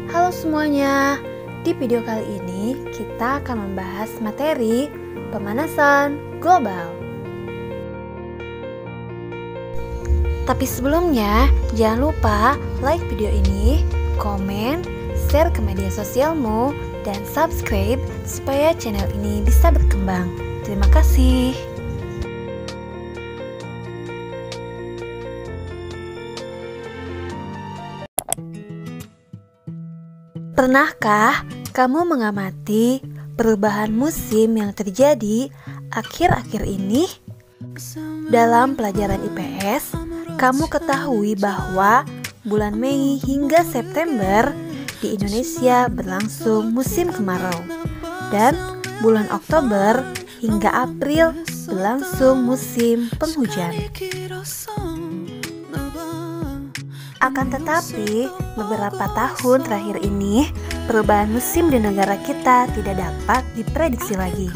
Halo semuanya, di video kali ini kita akan membahas materi pemanasan global. Tapi sebelumnya, jangan lupa like video ini, komen, share ke media sosialmu, dan subscribe supaya channel ini bisa berkembang. Terima kasih. Pernahkah kamu mengamati perubahan musim yang terjadi akhir-akhir ini? Dalam pelajaran IPS, kamu ketahui bahwa bulan Mei hingga September di Indonesia berlangsung musim kemarau, dan bulan Oktober hingga April berlangsung musim penghujan. Akan tetapi, beberapa tahun terakhir ini, perubahan musim di negara kita tidak dapat diprediksi lagi.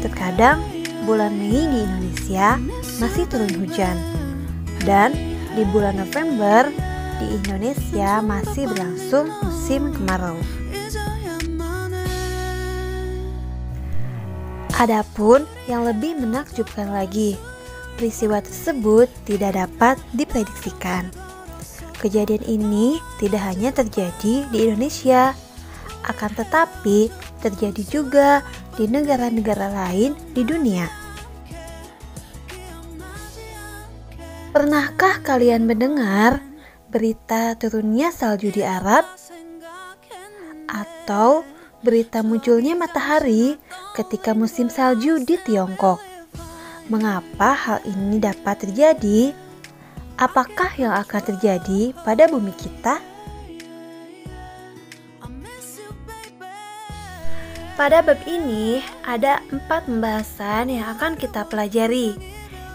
Terkadang, bulan Mei di Indonesia masih turun hujan, dan di bulan November di Indonesia masih berlangsung musim kemarau. Adapun yang lebih menakjubkan lagi, peristiwa tersebut tidak dapat diprediksikan. Kejadian ini tidak hanya terjadi di Indonesia, akan tetapi terjadi juga di negara-negara lain di dunia. Pernahkah kalian mendengar berita turunnya salju di Arab? Atau berita munculnya matahari ketika musim salju di Tiongkok? Mengapa hal ini dapat terjadi? Apakah yang akan terjadi pada bumi kita? Pada bab ini ada 4 pembahasan yang akan kita pelajari.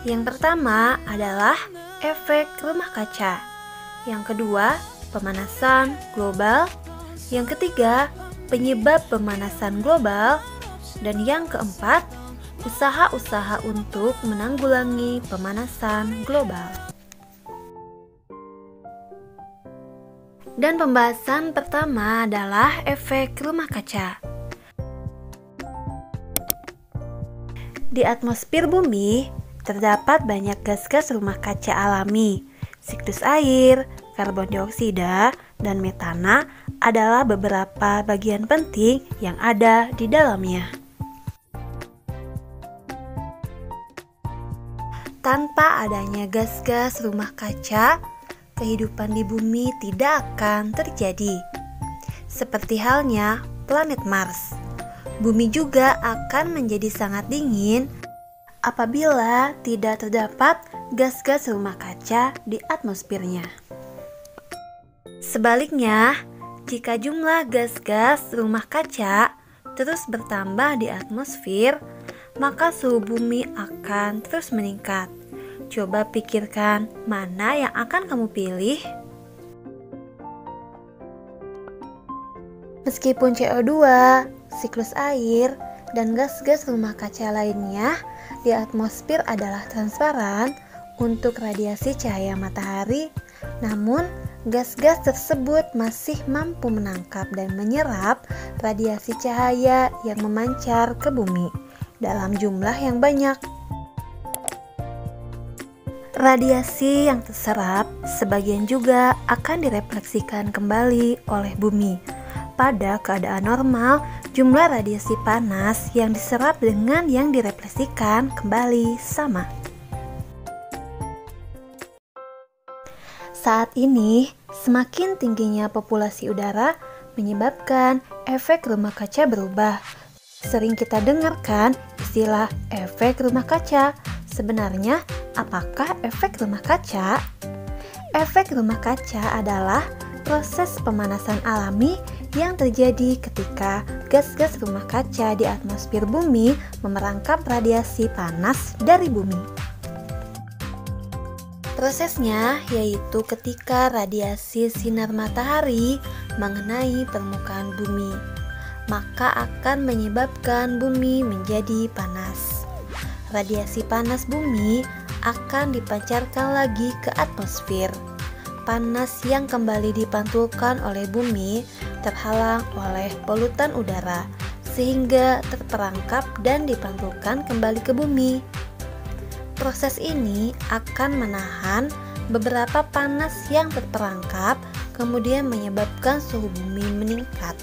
Yang pertama adalah efek rumah kaca. Yang kedua, pemanasan global. Yang ketiga, penyebab pemanasan global. Dan yang keempat, usaha-usaha untuk menanggulangi pemanasan global. Dan pembahasan pertama adalah efek rumah kaca. Di atmosfer bumi terdapat banyak gas-gas rumah kaca alami. Siklus air, karbon dioksida, dan metana adalah beberapa bagian penting yang ada di dalamnya. Tanpa adanya gas-gas rumah kaca, kehidupan di bumi tidak akan terjadi. Seperti halnya planet Mars, bumi juga akan menjadi sangat dingin apabila tidak terdapat gas-gas rumah kaca di atmosfernya. Sebaliknya, jika jumlah gas-gas rumah kaca terus bertambah di atmosfer, maka suhu bumi akan terus meningkat. Coba pikirkan mana yang akan kamu pilih. Meskipun CO2, siklus air, dan gas-gas rumah kaca lainnya di atmosfer adalah transparan untuk radiasi cahaya matahari, namun gas-gas tersebut masih mampu menangkap dan menyerap radiasi cahaya yang memancar ke bumi dalam jumlah yang banyak. Radiasi yang terserap sebagian juga akan direfleksikan kembali oleh bumi. Pada keadaan normal, jumlah radiasi panas yang diserap dengan yang direfleksikan kembali sama. Saat ini, semakin tingginya populasi udara menyebabkan efek rumah kaca berubah. Sering kita dengarkan istilah efek rumah kaca. Sebenarnya, apakah efek rumah kaca? Efek rumah kaca adalah proses pemanasan alami yang terjadi ketika gas-gas rumah kaca di atmosfer bumi memerangkap radiasi panas dari bumi. Prosesnya yaitu ketika radiasi sinar matahari mengenai permukaan bumi, maka akan menyebabkan bumi menjadi panas. Radiasi panas bumi akan dipancarkan lagi ke atmosfer. panas yang kembali dipantulkan oleh bumi terhalang oleh polutan udara, sehingga terperangkap dan dipantulkan kembali ke bumi. Proses ini akan menahan beberapa panas yang terperangkap, kemudian menyebabkan suhu bumi meningkat.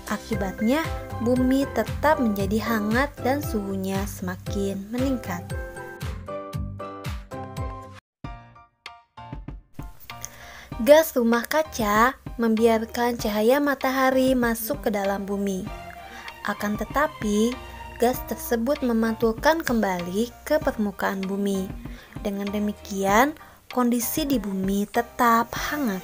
Akibatnya, bumi tetap menjadi hangat dan suhunya semakin meningkat. Gas rumah kaca membiarkan cahaya matahari masuk ke dalam bumi. Akan tetapi, gas tersebut memantulkan kembali ke permukaan bumi. Dengan demikian, kondisi di bumi tetap hangat.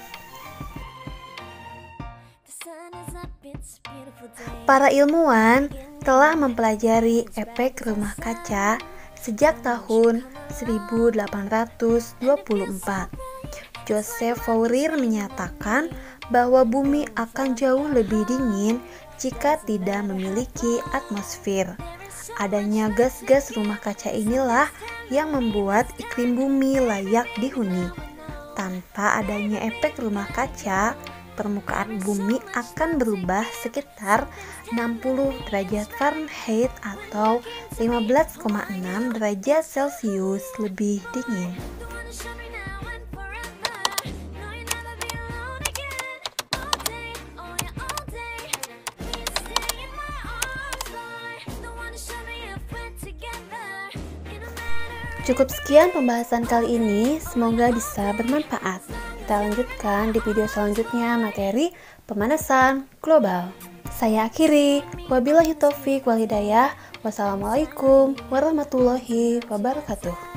Para ilmuwan telah mempelajari efek rumah kaca sejak tahun 1824. Joseph Fourier menyatakan bahwa bumi akan jauh lebih dingin jika tidak memiliki atmosfer. Adanya gas-gas rumah kaca inilah yang membuat iklim bumi layak dihuni. Tanpa adanya efek rumah kaca, permukaan bumi akan berubah sekitar 60 derajat Fahrenheit atau 15,6 derajat Celcius lebih dingin. Cukup sekian pembahasan kali ini, semoga bisa bermanfaat. Kita lanjutkan di video selanjutnya materi pemanasan global. Saya akhiri, wabillahi taufiq wal hidayah. Wassalamualaikum warahmatullahi wabarakatuh.